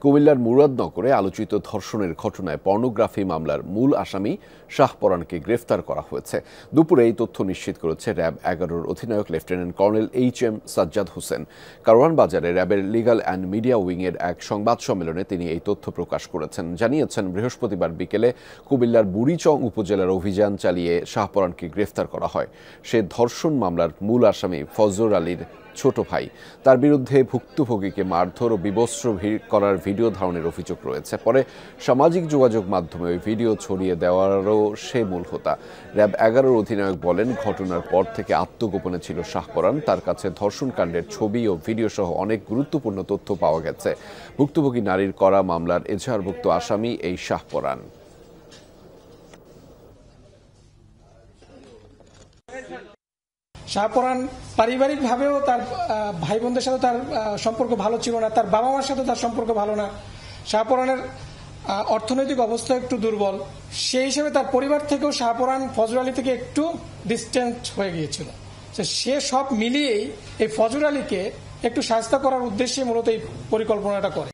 কুমিল্লার মুরাদনগরে আলোচিত ধর্ষণের ঘটনায় পর্নোগ্রাফি মামলার মূল আসামি শাহপরানকে গ্রেফতার করা হয়েছে। দুপুরে এই তথ্য নিশ্চিত করেছে র্যাব 11-র অধিনায়ক lieutenant colonel HM Sajjad Hossain. Karwan বাজারে র্যাবের লিগ্যাল অ্যান্ড মিডিয়া উইংয়ের এক সংবাদ সম্মেলনে তিনি এই তথ্য প্রকাশ করেছেন। জানিয়েছেন, বৃহস্পতিবার বিকেলে কুমিল্লার বুড়িচং উপজেলার অভিযান চালিয়ে শাহপরানকে গ্রেফতার করা হয়। সে ধর্ষণ মামলার মূল আসামি ফজর আলীর ছোট ভাই। তার বিরুদ্ধে ভুক্তভোগীকে মারধর ও বিবস্ত্র করার ভিডিও ধারণের অভিযোগ রয়েছে। পরে সামাজিক যোগাযোগ মাধ্যমে ওই ভিডিও ছড়িয়ে দেওয়ারও সে মূল হোতা। র্যাব 11-র অধিনায়ক বলেন, ঘটনার পর থেকে আত্মগোপনে ছিল শাহপরান। তার কাছে ধর্ষণকাণ্ডের ছবি ও ভিডিও সহ অনেক গুরুত্বপূর্ণ তথ্য পাওয়া গেছে। ভুক্তভোগী নারীর করা মামলার এজাহারভুক্ত আসামি এই শাহপরান। শাহপরান পারিবারিকভাবেও তার ভাই বোনদের সাথে তার সম্পর্ক ভালো ছিল না, তার বাবা মার সাথে তার সম্পর্ক ভালো না। শাহপরানের অর্থনৈতিক অবস্থা একটু দুর্বল, সেই হিসেবে তার পরিবার থেকেও শাহপরান ফজর আলী থেকে একটু ডিস্টেন্স হয়ে গিয়েছিল। সে সব মিলিয়েই এই ফজর আলীকে একটু শাস্তি করার উদ্দেশ্যে মূলত এই পরিকল্পনাটা করে।